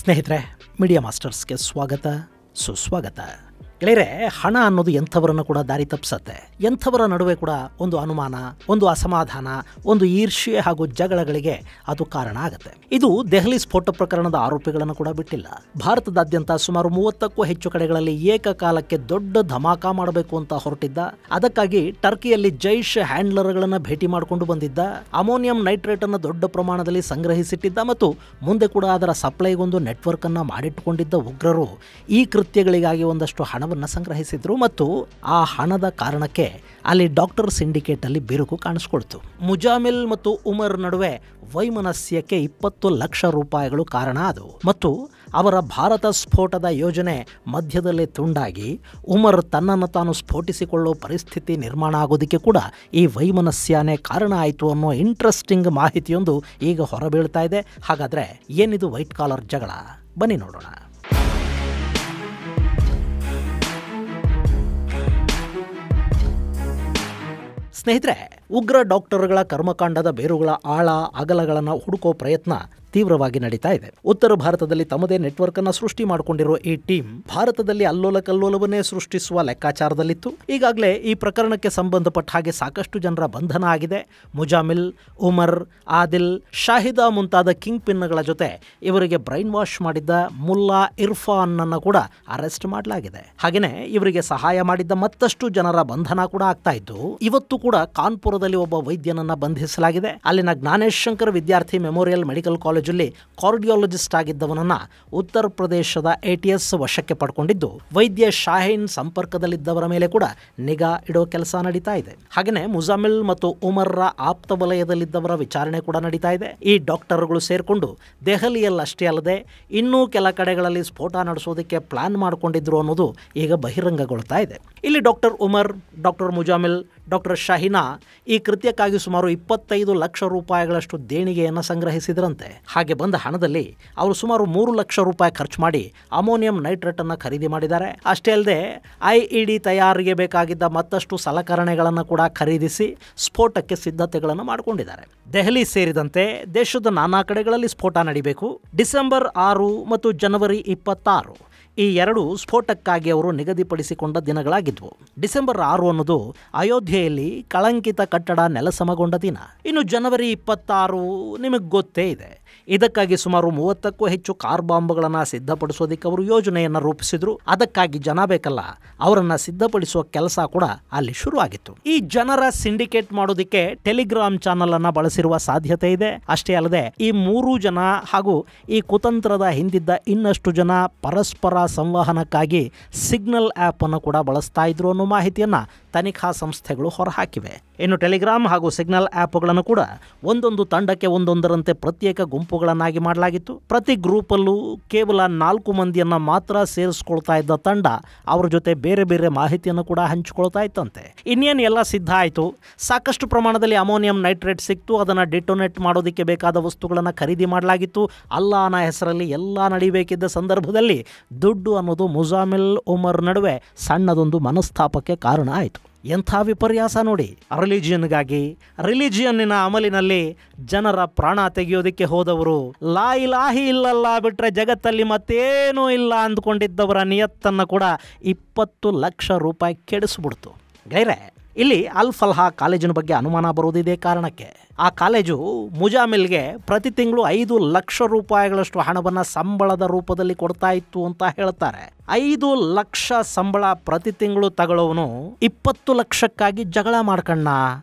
ಸ್ನೇಹಿತರೆ, ಮೀಡಿಯಾ ಮಾಸ್ಟರ್ಸ್ಗೆ ಸ್ವಾಗತ ಸುಸ್ವಾಗತ. ಗೆಳೆಯರೆ, ಹಣ ಅನ್ನೋದು ಎಂಥವರನ್ನು ಕೂಡ ದಾರಿ ತಪ್ಪಿಸತ್ತೆ. ಎಂಥವರ ನಡುವೆ ಕೂಡ ಒಂದು ಅನುಮಾನ, ಒಂದು ಅಸಮಾಧಾನ, ಒಂದು ಈರ್ಷ್ಯೆ ಹಾಗೂ ಜಗಳಗಳಿಗೆ ಅದು ಕಾರಣ ಆಗುತ್ತೆ. ಇದು ದೆಹಲಿ ಸ್ಫೋಟ ಪ್ರಕರಣದ ಆರೋಪಿಗಳನ್ನು ಕೂಡ ಬಿಟ್ಟಿಲ್ಲ. ಭಾರತದಾದ್ಯಂತ ಸುಮಾರು 30ಕ್ಕೂ ಹೆಚ್ಚು ಕಡೆಗಳಲ್ಲಿ ಏಕಕಾಲಕ್ಕೆ ದೊಡ್ಡ ಧಮಾಕ ಮಾಡಬೇಕು ಅಂತ ಹೊರಟಿದ್ದ. ಅದಕ್ಕಾಗಿ ಟರ್ಕಿಯಲ್ಲಿ ಜೈಷ್ ಹ್ಯಾಂಡ್ಲರ್ಗಳನ್ನು ಭೇಟಿ ಮಾಡಿಕೊಂಡು ಬಂದಿದ್ದ. ಅಮೋನಿಯಂ ನೈಟ್ರೇಟ್ ಅನ್ನು ದೊಡ್ಡ ಪ್ರಮಾಣದಲ್ಲಿ ಸಂಗ್ರಹಿಸಿಟ್ಟಿದ್ದ ಮತ್ತು ಮುಂದೆ ಕೂಡ ಅದರ ಸಪ್ಲೈಗೊಂದು ನೆಟ್ವರ್ಕ್ ಅನ್ನು ಮಾಡಿಟ್ಟುಕೊಂಡಿದ್ದ ಉಗ್ರರು ಈ ಕೃತ್ಯಗಳಿಗಾಗಿ ಒಂದಷ್ಟು ಹಣವನ್ನು ಸಂಗ್ರಹಿಸಿದ್ರು ಮತ್ತು ಆ ಹಣದ ಕಾರಣಕ್ಕೆ ಅಲ್ಲಿ ಡಾಕ್ಟರ್ ಸಿಂಡಿಕೇಟ್ ಅಲ್ಲಿ ಬಿರುಕು ಕಾಣಿಸ್ಕೊಳ್ತು. ಮುಜಾಮಿಲ್ ಮತ್ತು ಉಮರ್ ನಡುವೆ ವೈಮನಸ್ಯಕ್ಕೆ 20 ಲಕ್ಷ ರೂಪಾಯಿಗಳು ಕಾರಣ ಆದವು ಮತ್ತು ಅವರ ಭಾರತ ಸ್ಫೋಟದ ಯೋಜನೆ ಮಧ್ಯದಲ್ಲೇ ತುಂಡಾಗಿ ಉಮರ್ ತನ್ನನ್ನು ತಾನು ಸ್ಫೋಟಿಸಿಕೊಳ್ಳೋ ಪರಿಸ್ಥಿತಿ ನಿರ್ಮಾಣ ಆಗೋದಕ್ಕೆ ಕೂಡ ಈ ವೈಮನಸ್ಯನೇ ಕಾರಣ ಆಯಿತು ಅನ್ನೋ ಇಂಟ್ರೆಸ್ಟಿಂಗ್ ಮಾಹಿತಿಯೊಂದು ಈಗ ಹೊರಬೀಳ್ತಾ ಇದೆ. ಹಾಗಾದ್ರೆ ಏನಿದು ವೈಟ್ ಕಾಲರ್ ಜಗಳ? ಬನ್ನಿ ನೋಡೋಣ. ಸ್ನೇಹಿತರೆ, ಉಗ್ರ ಡಾಕ್ಟರ್ಗಳ ಕರ್ಮಕಾಂಡದ ಬೇರುಗಳ ಆಳ ಅಗಲಗಳನ್ನು ಹುಡುಕೋ ಪ್ರಯತ್ನ ತೀವ್ರವಾಗಿ ನಡೀತಾ ಇದೆ. ಉತ್ತರ ಭಾರತದಲ್ಲಿ ತಮ್ಮದೇ ನೆಟ್ವರ್ಕ್ ಅನ್ನು ಸೃಷ್ಟಿ ಮಾಡಿಕೊಂಡಿರುವ ಈ ಟೀಮ್ ಭಾರತದಲ್ಲಿ ಅಲ್ಲೋಲ ಕಲ್ಲೋಲವನ್ನೇ ಸೃಷ್ಟಿಸುವ ಲೆಕ್ಕಾಚಾರದಲ್ಲಿತ್ತು. ಈಗಾಗಲೇ ಈ ಪ್ರಕರಣಕ್ಕೆ ಸಂಬಂಧಪಟ್ಟ ಹಾಗೆ ಸಾಕಷ್ಟು ಜನರ ಬಂಧನ ಆಗಿದೆ. ಮುಜಾಮಿಲ್, ಉಮರ್, ಆದಿಲ್, ಶಾಹಿದಾ ಮುಂತಾದ ಕಿಂಗ್ ಪಿನ್ಗಳ ಜೊತೆ ಇವರಿಗೆ ಬ್ರೈನ್ ವಾಶ್ ಮಾಡಿದ್ದ ಮುಲ್ಲಾ ಇರ್ಫಾನ್ ಅನ್ನು ಕೂಡ ಅರೆಸ್ಟ್ ಮಾಡಲಾಗಿದೆ. ಹಾಗೆಯೇ ಇವರಿಗೆ ಸಹಾಯ ಮಾಡಿದ್ದ ಮತ್ತಷ್ಟು ಜನರ ಬಂಧನ ಕೂಡ ಆಗ್ತಾ ಇದ್ದು, ಇವತ್ತು ಕೂಡ ಕಾನ್ಪುರದಲ್ಲಿ ಒಬ್ಬ ವೈದ್ಯನನ್ನ ಬಂಧಿಸಲಾಗಿದೆ. ಅಲ್ಲಿನ ಜ್ಞಾನೇಶ್ ಶಂಕರ್ ವಿದ್ಯಾರ್ಥಿ ಮೆಮೋರಿಯಲ್ ಮೆಡಿಕಲ್ ಕಾಲೇಜಲ್ಲಿ ಕಾರ್ಡಿಯಾಲಜಿಸ್ಟ್ ಆಗಿದ್ದವನನ್ನ ಉತ್ತರ ಪ್ರದೇಶದ ATS ವಶಕ್ಕೆ ಪಡ್ಕೊಂಡಿದ್ದು, ವೈದ್ಯ ಶಾಹೀನ್ ಸಂಪರ್ಕದಲ್ಲಿದ್ದವರ ಮೇಲೆ ಕೂಡ ನಿಗಾ ಇಡೋ ಕೆಲಸ ನಡೀತಾ ಇದೆ. ಹಾಗೆಯೇ ಮುಜಾಮಿಲ್ ಮತ್ತು ಉಮರ್ರ ಆಪ್ತ ವಲಯದಲ್ಲಿದ್ದವರ ವಿಚಾರಣೆ ಕೂಡ ನಡೀತಾ ಇದೆ. ಈ ಡಾಕ್ಟರ್ಗಳು ಸೇರ್ಕೊಂಡು ದೆಹಲಿಯಲ್ಲಷ್ಟೇ ಅಲ್ಲದೆ ಇನ್ನೂ ಕೆಲ ಕಡೆಗಳಲ್ಲಿ ಸ್ಫೋಟ ನಡೆಸೋದಕ್ಕೆ ಪ್ಲಾನ್ ಮಾಡಿಕೊಂಡಿದ್ರು ಅನ್ನೋದು ಈಗ ಬಹಿರಂಗಗೊಳ್ತಾ ಇದೆ. ಇಲ್ಲಿ doctor Umar, doctor Muzammil, doctor Shahina ಈ ಕೃತ್ಯಕ್ಕಾಗಿ ಸುಮಾರು 25 ಲಕ್ಷ ರೂಪಾಯಿಗಳಷ್ಟು ದೇಣಿಗೆಯನ್ನು ಸಂಗ್ರಹಿಸಿದ್ರಂತೆ. ಹಾಗೆ ಬಂದ ಹಣದಲ್ಲಿ ಅವರು ಸುಮಾರು 3 ಲಕ್ಷ ರೂಪಾಯಿ ಖರ್ಚು ಮಾಡಿ ಅಮೋನಿಯಂ ನೈಟ್ರೇಟ್ ಅನ್ನು ಖರೀದಿ ಮಾಡಿದ್ದಾರೆ. ಅಷ್ಟೇ ಅಲ್ಲದೆ IED ತಯಾರಿಗೆ ಬೇಕಾಗಿದ್ದ ಮತ್ತಷ್ಟು ಸಲಕರಣೆಗಳನ್ನು ಕೂಡ ಖರೀದಿಸಿ ಸ್ಫೋಟಕ್ಕೆ ಸಿದ್ಧತೆಗಳನ್ನು ಮಾಡಿಕೊಂಡಿದ್ದಾರೆ. ದೆಹಲಿ ಸೇರಿದಂತೆ ದೇಶದ ನಾನಾ ಕಡೆಗಳಲ್ಲಿ ಸ್ಫೋಟ ನಡೀಬೇಕು. ಡಿಸೆಂಬರ್ 6 ಮತ್ತು ಜನವರಿ 26 ಈ ಎರಡು ಸ್ಫೋಟಕ್ಕಾಗಿ ಅವರು ನಿಗದಿಪಡಿಸಿಕೊಂಡ ದಿನಗಳಾಗಿದ್ವು. ಡಿಸೆಂಬರ್ 6 ಅನ್ನೋದು ಅಯೋಧ್ಯೆಯಲ್ಲಿ ಕಳಂಕಿತ ಕಟ್ಟಡ ನೆಲಸಮಗೊಂಡ ದಿನ. ಇನ್ನು ಜನವರಿ 26 ನಿಮಗೆ ಗೊತ್ತೇ ಇದೆ. ಇದಕ್ಕಾಗಿ ಸುಮಾರು 30ಕ್ಕೂ ಹೆಚ್ಚು ಕಾರ್ ಬಾಂಬ್ಗಳನ್ನು ಸಿದ್ಧಪಡಿಸೋದಕ್ಕೆ ಅವರು ಯೋಜನೆಯನ್ನು ರೂಪಿಸಿದ್ರು. ಅದಕ್ಕಾಗಿ ಜನ ಬೇಕಲ್ಲ, ಅವರನ್ನು ಸಿದ್ಧಪಡಿಸುವ ಕೆಲಸ ಕೂಡ ಅಲ್ಲಿ ಶುರುವಾಗಿತ್ತು. ಈ ಜನರ ಸಿಂಡಿಕೇಟ್ ಮಾಡೋದಕ್ಕೆ ಟೆಲಿಗ್ರಾಮ್ ಚಾನಲ್ ಅನ್ನು ಬಳಸಿರುವ ಸಾಧ್ಯತೆ ಇದೆ. ಅಷ್ಟೇ ಅಲ್ಲದೆ ಈ 3 ಜನ ಹಾಗೂ ಈ ಕುತಂತ್ರದ ಹಿಂದಿದ್ದ ಇನ್ನಷ್ಟು ಜನ ಪರಸ್ಪರ ಸಂವಹನಕ್ಕಾಗಿ ಸಿಗ್ನಲ್ ಆ್ಯಪ್ ಅನ್ನು ಕೂಡ ಬಳಸ್ತಾ ಇದ್ರು ಅನ್ನೋ ಮಾಹಿತಿಯನ್ನ ತನಿಖಾ ಸಂಸ್ಥೆಗಳು ಹೊರಹಾಕಿವೆ. ಇನ್ನು ಟೆಲಿಗ್ರಾಮ್ ಹಾಗೂ ಸಿಗ್ನಲ್ ಆ್ಯಪ್ಗಳನ್ನು ಕೂಡ ಒಂದೊಂದು ತಂಡಕ್ಕೆ ಒಂದೊಂದರಂತೆ ಪ್ರತ್ಯೇಕ ಗುಂಪುಗಳನ್ನಾಗಿ ಮಾಡಲಾಗಿತ್ತು. ಪ್ರತಿ ಗ್ರೂಪಲ್ಲೂ ಕೇವಲ 4 ಮಂದಿಯನ್ನ ಮಾತ್ರ ಸೇರಿಸ್ಕೊಳ್ತಾ ಇದ್ದ ತಂಡ ಅವ್ರ ಜೊತೆ ಬೇರೆ ಬೇರೆ ಮಾಹಿತಿಯನ್ನು ಕೂಡ ಹಂಚಿಕೊಳ್ತಾ ಇತ್ತಂತೆ. ಇನ್ನೇನು ಎಲ್ಲ ಸಿದ್ಧ ಆಯಿತು. ಸಾಕಷ್ಟು ಪ್ರಮಾಣದಲ್ಲಿ ಅಮೋನಿಯಂ ನೈಟ್ರೇಟ್ ಸಿಕ್ತು. ಅದನ್ನು ಡಿಟೋನೇಟ್ ಮಾಡೋದಕ್ಕೆ ಬೇಕಾದ ವಸ್ತುಗಳನ್ನು ಖರೀದಿ ಮಾಡಲಾಗಿತ್ತು. ಅಲ್ಲಾಹನ ಹೆಸರಲ್ಲಿ ಎಲ್ಲ ನಡೀಬೇಕಿದ್ದ ಸಂದರ್ಭದಲ್ಲಿ ದುಡ್ಡು ಅನ್ನೋದು ಮುಜಾಮಿಲ್ ಉಮರ್ ನಡುವೆ ಸಣ್ಣದೊಂದು ಮನಸ್ತಾಪಕ್ಕೆ ಕಾರಣ ಆಯಿತು. ಎಂಥ ವಿಪರ್ಯಾಸ ನೋಡಿ. ರಿಲಿಜಿಯನ್ನಿನ ಅಮಲಿನಲ್ಲಿ ಜನರ ಪ್ರಾಣ ತೆಗೆಯೋದಕ್ಕೆ ಹೋದವರು ಲಾ ಇಲಾಹಿ ಇಲ್ಲಲ್ಲ ಬಿಟ್ರೆ ಜಗತ್ತಲ್ಲಿ ಮತ್ತೇನೂ ಇಲ್ಲ ಅಂದ್ಕೊಂಡಿದ್ದವರ ನಿಯತ್ತನ್ನು ಕೂಡ 20 ಲಕ್ಷ ರೂಪಾಯಿ ಕೆಡಿಸ್ಬಿಡ್ತು. ಗೈರೆ, ಇಲ್ಲಿ ಅಲ್ ಫಲ್ಹಾ ಕಾಲೇಜಿನ ಬಗ್ಗೆ ಅನುಮಾನ ಬರುವುದಿದೆ ಕಾರಣಕ್ಕೆ. ಆ ಕಾಲೇಜು ಮುಜಾಮಿಲ್ಗೆ ಪ್ರತಿ ತಿಂಗಳು 5 ಲಕ್ಷ ರೂಪಾಯಿಗಳಷ್ಟು ಹಣವನ್ನು ಸಂಬಳದ ರೂಪದಲ್ಲಿ ಕೊಡ್ತಾ ಇತ್ತು ಅಂತ ಹೇಳ್ತಾರೆ. 5 ಲಕ್ಷ ಸಂಬಳ ಪ್ರತಿ ತಿಂಗಳು ತಗೊಳ್ಳೋವನು 20 ಲಕ್ಷಕ್ಕಾಗಿ ಜಗಳ ಮಾಡ್ಕಣ್ಣ,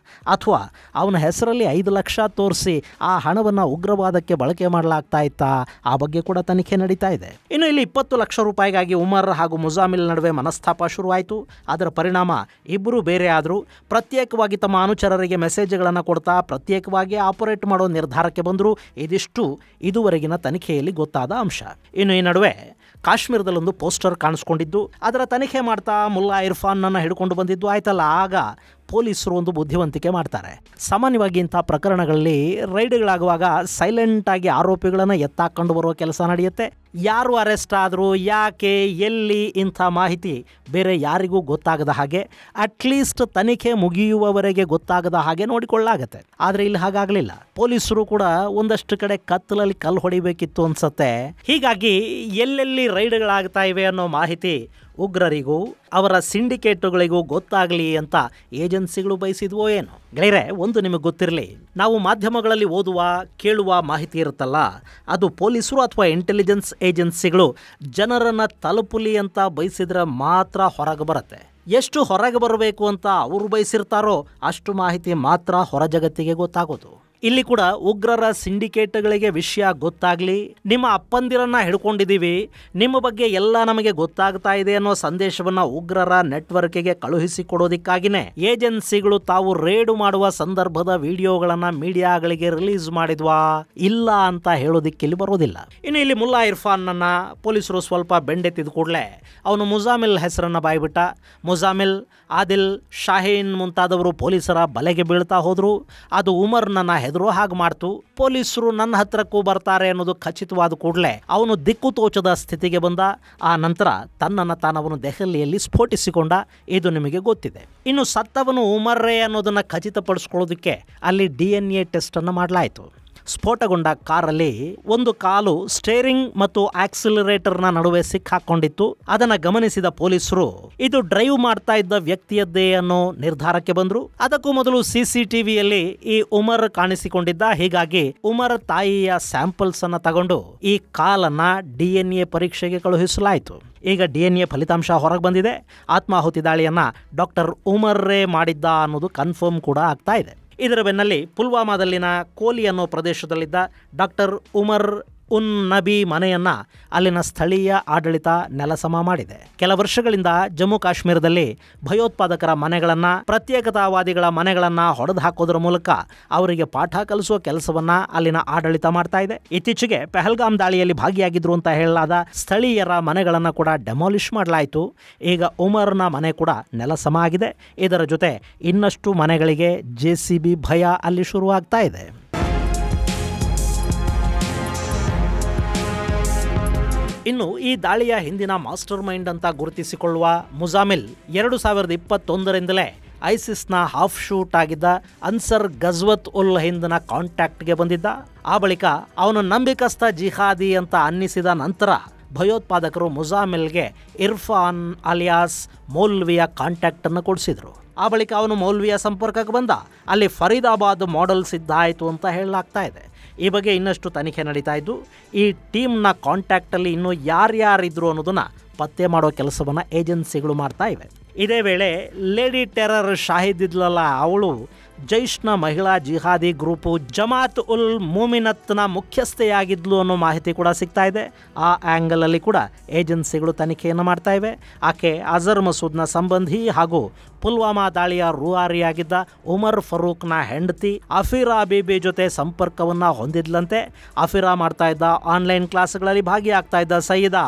ಅಥವಾ ಅವನ ಹೆಸರಲ್ಲಿ 5 ಲಕ್ಷ ತೋರಿಸಿ ಆ ಹಣವನ್ನು ಉಗ್ರವಾದಕ್ಕೆ ಬಳಕೆ ಮಾಡಲಾಗ್ತಾ ಇತ್ತಾ? ಆ ಬಗ್ಗೆ ಕೂಡ ತನಿಖೆ ನಡೀತಾ ಇದೆ. ಇನ್ನು ಇಲ್ಲಿ 20 ಲಕ್ಷ ರೂಪಾಯಿಗಾಗಿ ಉಮರ್ ಹಾಗೂ ಮುಜಾಮಿಲ್ ನಡುವೆ ಮನಸ್ತಾಪ ಶುರುವಾಯಿತು. ಅದರ ಪರಿಣಾಮ ಇಬ್ಬರು ಬೇರೆ ಆದರು. ಪ್ರತ್ಯೇಕವಾಗಿ ತಮ್ಮ ಅನುಚರರಿಗೆ ಮೆಸೇಜ್ಗಳನ್ನು ಕೊಡ್ತಾ ಪ್ರತ್ಯೇಕವಾಗಿ ಆಪರೇಟ್ ಮಾಡೋ ನಿರ್ಧಾರಕ್ಕೆ ಬಂದರು. ಇದಿಷ್ಟು ಇದುವರೆಗಿನ ತನಿಖೆಯಲ್ಲಿ ಗೊತ್ತಾದ ಅಂಶ. ಇನ್ನು ಈ ನಡುವೆ ಕಾಶ್ಮೀರದಲ್ಲೊಂದು ಪೋಸ್ಟರ್ ಕಾಣಿಸ್ಕೊಂಡಿದ್ದು, ಅದರ ತನಿಖೆ ಮಾಡ್ತಾ ಮುಲ್ಲಾ ಇರ್ಫಾನ್ನನ್ನು ಹಿಡ್ಕೊಂಡು ಬಂದಿದ್ದು ಆಯ್ತಲ್ಲ. ಆಗ ಪೊಲೀಸರು ಒಂದು ಬುದ್ಧಿವಂತಿಕೆ ಮಾಡ್ತಾರೆ. ಸಾಮಾನ್ಯವಾಗಿ ಇಂಥ ಪ್ರಕರಣಗಳಲ್ಲಿ ರೈಡ್ಗಳಾಗುವಾಗ ಸೈಲೆಂಟ್ ಆಗಿ ಆರೋಪಿಗಳನ್ನು ಎತ್ತಾಕೊಂಡು ಬರುವ ಕೆಲಸ ನಡೆಯುತ್ತೆ. ಯಾರು ಅರೆಸ್ಟ್ ಆದರು, ಯಾಕೆ, ಎಲ್ಲಿ, ಇಂಥ ಮಾಹಿತಿ ಬೇರೆ ಯಾರಿಗೂ ಗೊತ್ತಾಗದ ಹಾಗೆ, ಅಟ್ಲೀಸ್ಟ್ ತನಿಖೆ ಮುಗಿಯುವವರೆಗೆ ಗೊತ್ತಾಗದ ಹಾಗೆ ನೋಡಿಕೊಳ್ಳಾಗತ್ತೆ. ಆದರೆ ಇಲ್ಲಿ ಹಾಗಾಗಲಿಲ್ಲ. ಪೊಲೀಸರು ಕೂಡ ಒಂದಷ್ಟು ಕಡೆ ಕತ್ತಲಲ್ಲಿ ಕಲ್ಲು ಹೊಡಿಬೇಕಿತ್ತು ಅನ್ಸತ್ತೆ. ಹೀಗಾಗಿ ಎಲ್ಲೆಲ್ಲಿ ರೈಡ್ಗಳಾಗ್ತಾ ಇವೆ ಅನ್ನೋ ಮಾಹಿತಿ ಉಗ್ರರಿಗೂ ಅವರ ಸಿಂಡಿಕೇಟುಗಳಿಗೂ ಗೊತ್ತಾಗಲಿ ಅಂತ ಏಜೆನ್ಸಿಗಳು ಬಯಸಿದ್ವೋ ಏನು. ಗೆಳೆಯರೆ, ಒಂದು ನಿಮಗೆ ಗೊತ್ತಿರಲಿ, ನಾವು ಮಾಧ್ಯಮಗಳಲ್ಲಿ ಓದುವ ಕೇಳುವ ಮಾಹಿತಿ ಇರುತ್ತಲ್ಲ, ಅದು ಪೊಲೀಸರು ಅಥವಾ ಇಂಟೆಲಿಜೆನ್ಸ್ ಏಜೆನ್ಸಿಗಳು ಜನರನ್ನು ತಲುಪಲಿ ಅಂತ ಬಯಸಿದ್ರೆ ಮಾತ್ರ ಹೊರಗೆ ಬರುತ್ತೆ. ಎಷ್ಟು ಹೊರಗೆ ಬರಬೇಕು ಅಂತ ಅವರು ಬಯಸಿರ್ತಾರೋ ಅಷ್ಟು ಮಾಹಿತಿ ಮಾತ್ರ ಹೊರ ಜಗತ್ತಿಗೆ ಗೊತ್ತಾಗೋದು. ಇಲ್ಲಿ ಕೂಡ ಉಗ್ರರ ಸಿಂಡಿಕೇಟ್ಗಳಿಗೆ ವಿಷಯ ಗೊತ್ತಾಗಲಿ, ನಿಮ್ಮ ಅಪ್ಪಂದಿರನ್ನ ಹಿಡ್ಕೊಂಡಿದ್ದೀವಿ, ನಿಮ್ಮ ಬಗ್ಗೆ ಎಲ್ಲ ನಮಗೆ ಗೊತ್ತಾಗ್ತಾ ಇದೆ ಅನ್ನೋ ಸಂದೇಶವನ್ನು ಉಗ್ರರ ನೆಟ್ವರ್ಕ್ಗೆ ಕಳುಹಿಸಿಕೊಡೋದಕ್ಕಾಗಿನೇ ಏಜೆನ್ಸಿಗಳು ತಾವು ರೇಡು ಮಾಡುವ ಸಂದರ್ಭದ ವಿಡಿಯೋಗಳನ್ನು ಮೀಡಿಯಾಗಳಿಗೆ ರಿಲೀಸ್ ಮಾಡಿದ್ವಾ? ಇಲ್ಲ ಅಂತ ಹೇಳೋದಿಕ್ಕೆ ಇಲ್ಲಿ ಬರೋದಿಲ್ಲ. ಇನ್ನು ಇಲ್ಲಿ ಮುಲ್ಲಾ ಇರ್ಫಾನ್ನನ್ನ ಪೊಲೀಸರು ಸ್ವಲ್ಪ ಬೆಂಡೆತ್ತಿದ ಕೂಡಲೇ ಅವನು ಮುಜಾಮಿಲ್ ಹೆಸರನ್ನ ಬಾಯ್ಬಿಟ್ಟ. ಮುಜಾಮಿಲ್, ಆದಿಲ್, ಶಾಹೀನ್ ಮುಂತಾದವರು ಪೊಲೀಸರ ಬಲೆಗೆ ಬೀಳ್ತಾ ಹೋದ್ರು. ಅದು ಉಮರ್ನನ್ನ ಹೆದರೋ ಹಾಗೆ ಮಾಡ್ತು. ಪೊಲೀಸರು ನನ್ನ ಹತ್ರಕ್ಕೂ ಬರ್ತಾರೆ ಅನ್ನೋದು ಖಚಿತವಾದ ಕೂಡಲೇ ಅವನು ದಿಕ್ಕು ತೋಚದ ಸ್ಥಿತಿಗೆ ಬಂದ. ಆ ನಂತರ ತನ್ನನ್ನು ತಾನವನು ದೆಹಲಿಯಲ್ಲಿ ಸ್ಫೋಟಿಸಿಕೊಂಡ. ಇದು ನಿಮಗೆ ಗೊತ್ತಿದೆ. ಇನ್ನು ಸತ್ತವನು ಉಮರ್ರೇ ಅನ್ನೋದನ್ನು ಖಚಿತಪಡಿಸ್ಕೊಳ್ಳೋದಕ್ಕೆ ಅಲ್ಲಿ DNA ಟೆಸ್ಟ್ ಅನ್ನು ಮಾಡಲಾಯಿತು. ಸ್ಫೋಟಗೊಂಡ ಕಾರಲ್ಲಿ ಒಂದು ಕಾಲು ಸ್ಟೇರಿಂಗ್ ಮತ್ತು ಆಕ್ಸಿಲರೇಟರ್ನ ನಡುವೆ ಸಿಕ್ಕಾಕೊಂಡಿತ್ತು. ಅದನ್ನು ಗಮನಿಸಿದ ಪೊಲೀಸರು ಇದು ಡ್ರೈವ್ ಮಾಡ್ತಾ ಇದ್ದ ವ್ಯಕ್ತಿಯದ್ದೇ ಅನ್ನೋ ನಿರ್ಧಾರಕ್ಕೆ ಬಂದರು. ಅದಕ್ಕೂ ಮೊದಲು CCTVಯಲ್ಲಿ ಈ ಉಮರ್ ಕಾಣಿಸಿಕೊಂಡಿದ್ದ. ಹೀಗಾಗಿ ಉಮರ್ ತಾಯಿಯ ಸ್ಯಾಂಪಲ್ಸ್ ಅನ್ನು ತಗೊಂಡು ಈ ಕಾಲನ್ನ DNA ಪರೀಕ್ಷೆಗೆ ಕಳುಹಿಸಲಾಯಿತು. ಈಗ DNA ಫಲಿತಾಂಶ ಹೊರಗೆ ಬಂದಿದೆ. ಆತ್ಮಾಹುತಿ ದಾಳಿಯನ್ನ ಡಾಕ್ಟರ್ ಉಮರ್ರೇ ಮಾಡಿದ್ದ ಅನ್ನೋದು ಕನ್ಫರ್ಮ್ ಕೂಡ ಆಗ್ತಾ ಇದೆ. ಇದರ ಬೆನ್ನಲ್ಲಿ ಪುಲ್ವಾಮಾದಲ್ಲಿನ ಕೋಲಿ ಅನ್ನೋ ಪ್ರದೇಶದಲ್ಲಿದ್ದ ಡಾಕ್ಟರ್ ಉಮರ್ ಉನ್ ನಬಿ ಮನೆಯನ್ನ ಅಲ್ಲಿನ ಸ್ಥಳೀಯ ಆಡಳಿತ ನೆಲಸಮ ಮಾಡಿದೆ. ಕೆಲ ವರ್ಷಗಳಿಂದ ಜಮ್ಮು ಕಾಶ್ಮೀರದಲ್ಲಿ ಭಯೋತ್ಪಾದಕರ ಮನೆಗಳನ್ನ, ಪ್ರತ್ಯೇಕತಾವಾದಿಗಳ ಮನೆಗಳನ್ನ ಹೊಡೆದು ಹಾಕೋದ್ರ ಮೂಲಕ ಅವರಿಗೆ ಪಾಠ ಕಲಿಸುವ ಕೆಲಸವನ್ನ ಅಲ್ಲಿನ ಆಡಳಿತ ಮಾಡ್ತಾ ಇದೆ. ಇತ್ತೀಚೆಗೆ ಪಹಲ್ಗಾಮ್ ದಾಳಿಯಲ್ಲಿ ಭಾಗಿಯಾಗಿದ್ರು ಅಂತ ಹೇಳಲಾದ ಸ್ಥಳೀಯರ ಮನೆಗಳನ್ನ ಕೂಡ ಡೆಮಾಲಿಷ್ ಮಾಡಲಾಯಿತು. ಈಗ ಉಮರ್ನ ಮನೆ ಕೂಡ ನೆಲಸಮ ಆಗಿದೆ. ಇದರ ಜೊತೆ ಇನ್ನಷ್ಟು ಮನೆಗಳಿಗೆ JCB ಭಯ ಅಲ್ಲಿ ಶುರುವಾಗ್ತಾ ಇದೆ. ಇನ್ನು ಈ ದಾಳಿಯ ಹಿಂದಿನ ಮಾಸ್ಟರ್ ಮೈಂಡ್ ಅಂತ ಗುರುತಿಸಿಕೊಳ್ಳುವ ಮುಜಾಮಿಲ್ 2021ರಿಂದಲೇ ಐಸಿಸ್ನ ಹಾಫ್ ಶೂಟ್ ಆಗಿದ್ದ ಅನ್ಸರ್ ಗಜ್ವತ್ ಉಲ್ ಹಿಂದ್ನ ಕಾಂಟ್ಯಾಕ್ಟ್ಗೆ ಬಂದಿದ್ದ. ಆ ಬಳಿಕ ಅವನು ನಂಬಿಕಸ್ಥ ಜಿಹಾದಿ ಅಂತ ಅನ್ನಿಸಿದ ನಂತರ ಭಯೋತ್ಪಾದಕರು ಮುಜಾಮಿಲ್ಗೆ ಇರ್ಫಾನ್ ಅಲಿಯಾಸ್ ಮೌಲ್ವಿಯ ಕಾಂಟ್ಯಾಕ್ಟ್ ಅನ್ನು ಕೊಡಿಸಿದ್ರು. ಆ ಬಳಿಕ ಅವನು ಮೌಲ್ವಿಯ ಸಂಪರ್ಕಕ್ಕೆ ಬಂದ. ಅಲ್ಲಿ ಫರೀದಾಬಾದ್ ಮಾಡೆಲ್ ಸಿದ್ಧ ಆಯಿತು ಅಂತ ಹೇಳಲಾಗ್ತಾ ಇದೆ. ಈ ಬಗ್ಗೆ ಇನ್ನಷ್ಟು ತನಿಖೆ ನಡೀತಾ ಇದ್ದು ಈ ಟೀಮ್ನ ಕಾಂಟ್ಯಾಕ್ಟಲ್ಲಿ ಇನ್ನೂ ಯಾರ್ಯಾರಿದ್ರು ಅನ್ನೋದನ್ನು ಪತ್ತೆ ಮಾಡೋ ಕೆಲಸವನ್ನು ಏಜೆನ್ಸಿಗಳು ಮಾಡ್ತಾ ಇವೆ. ಇದೇ ವೇಳೆ ಲೇಡಿ ಟೆರರ್ ಶಾಹಿದ್ ಇದ್ಲಲ್ಲ, ಅವಳು ಜೈಷ್ನ ಮಹಿಳಾ ಜಿಹಾದಿ ಗ್ರೂಪು ಜಮಾತ್ ಉಲ್ ಮುಮಿನತ್ನ ಮುಖ್ಯಸ್ಥೆಯಾಗಿದ್ಲು ಅನ್ನೋ ಮಾಹಿತಿ ಕೂಡ ಸಿಗ್ತಾ ಇದೆ. ಆ ಆ್ಯಂಗಲಲ್ಲಿ ಕೂಡ ಏಜೆನ್ಸಿಗಳು ತನಿಖೆಯನ್ನು ಮಾಡ್ತಾ ಇವೆ. ಆಕೆ ಅಜರ್ ಮಸೂದ್ನ ಸಂಬಂಧಿ ಹಾಗೂ ಪುಲ್ವಾಮಾ ದಾಳಿಯ ರೂವಾರಿಯಾಗಿದ್ದ ಉಮರ್ ಫರೂಕ್ನ ಹೆಂಡತಿ ಅಫೀರಾ ಬೀಬಿ ಜೊತೆ ಸಂಪರ್ಕವನ್ನು ಹೊಂದಿದ್ಲಂತೆ. ಅಫೀರಾ ಮಾಡ್ತಾ ಇದ್ದ ಆನ್ಲೈನ್ ಕ್ಲಾಸ್ಗಳಲ್ಲಿ ಭಾಗಿಯಾಗ್ತಾ ಇದ್ದ ಸಯ್ಯಿದ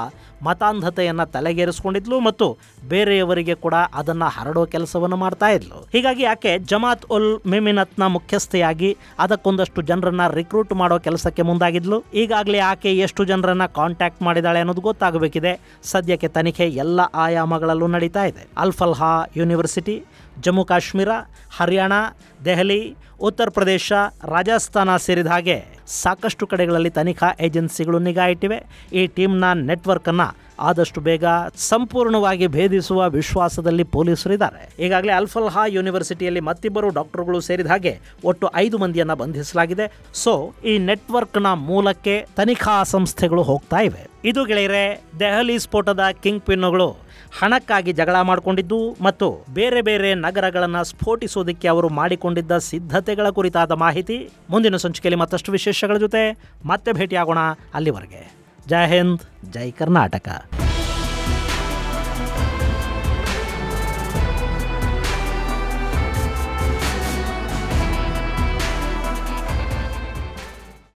ಮತಾಂಧತೆಯನ್ನು ತಲೆಗೇರಿಸಿಕೊಂಡಿದ್ಲು ಮತ್ತು ಬೇರೆಯವರಿಗೆ ಕೂಡ ಅದನ್ನು ಹರಡೋ ಕೆಲಸವನ್ನು ಮಾಡ್ತಾ ಇದ್ಲು. ಹೀಗಾಗಿ ಆಕೆ ಜಮಾತ್ ಉಲ್ ಮುಮಿನತ್ನ ಮುಖ್ಯಸ್ಥೆಯಾಗಿ ಅದಕ್ಕೊಂದಷ್ಟು ಜನರನ್ನ ರಿಕ್ರೂಟ್ ಮಾಡೋ ಕೆಲಸಕ್ಕೆ ಮುಂದಾಗಿದ್ಲು. ಈಗಾಗಲೇ ಆಕೆ ಎಷ್ಟು ಜನರನ್ನ ಕಾಂಟ್ಯಾಕ್ಟ್ ಮಾಡಿದಾಳೆ ಅನ್ನೋದು ಗೊತ್ತಾಗಬೇಕಿದೆ. ಸದ್ಯಕ್ಕೆ ತನಿಖೆ ಎಲ್ಲ ಆಯಾಮಗಳಲ್ಲೂ ನಡೀತಾ ಇದೆ. ಅಲ್ಫಲ್ಹಾ ಯೂನಿವರ್ಸಿಟಿ, ಜಮ್ಮು ಕಾಶ್ಮೀರ, ಹರಿಯಾಣ, ದೆಹಲಿ, ಉತ್ತರ ಪ್ರದೇಶ, ರಾಜಸ್ಥಾನ ಸೇರಿದ ಹಾಗೆ ಸಾಕಷ್ಟು ಕಡೆಗಳಲ್ಲಿ ತನಿಖಾ ಏಜೆನ್ಸಿಗಳು ನಿಗಾ ಇಟ್ಟಿವೆ. ಈ ಟೀಮ್ನ ನೆಟ್ವರ್ಕನ್ನು ಆದಷ್ಟು ಬೇಗ ಸಂಪೂರ್ಣವಾಗಿ ಭೇದಿಸುವ ವಿಶ್ವಾಸದಲ್ಲಿ ಪೊಲೀಸರಿದ್ದಾರೆ. ಈಗಾಗಲೇ ಅಲ್ಫಲ್ಹಾ ಯೂನಿವರ್ಸಿಟಿಯಲ್ಲಿ ಮತ್ತಿಬ್ಬರು ಡಾಕ್ಟರ್ಗಳು ಸೇರಿದ ಹಾಗೆ ಒಟ್ಟು 5 ಮಂದಿಯನ್ನು ಬಂಧಿಸಲಾಗಿದೆ. ಸೊ ಈ ನೆಟ್ವರ್ಕ್ನ ಮೂಲಕ್ಕೆ ತನಿಖಾ ಸಂಸ್ಥೆಗಳು ಹೋಗ್ತಾ ಇವೆ. ಇದು ಗೆಳೆಯರೆ ದೆಹಲಿ ಸ್ಫೋಟದ ಕಿಂಗ್ ಪಿನ್ನುಗಳು ಹಣಕ್ಕಾಗಿ ಜಗಳ ಮಾಡಿಕೊಂಡಿದ್ದು ಮತ್ತು ಬೇರೆ ಬೇರೆ ನಗರಗಳನ್ನು ಸ್ಫೋಟಿಸೋದಕ್ಕೆ ಅವರು ಮಾಡಿಕೊಂಡಿದ್ದ ಸಿದ್ಧತೆಗಳ ಕುರಿತಾದ ಮಾಹಿತಿ. ಮುಂದಿನ ಸಂಚಿಕೆಯಲ್ಲಿ ಮತ್ತಷ್ಟು ವಿಶೇಷಗಳ ಜೊತೆ ಮತ್ತೆ ಭೇಟಿಯಾಗೋಣ. ಅಲ್ಲಿವರೆಗೆ ಜೈ ಹಿಂದ್, ಜೈ ಕರ್ನಾಟಕ.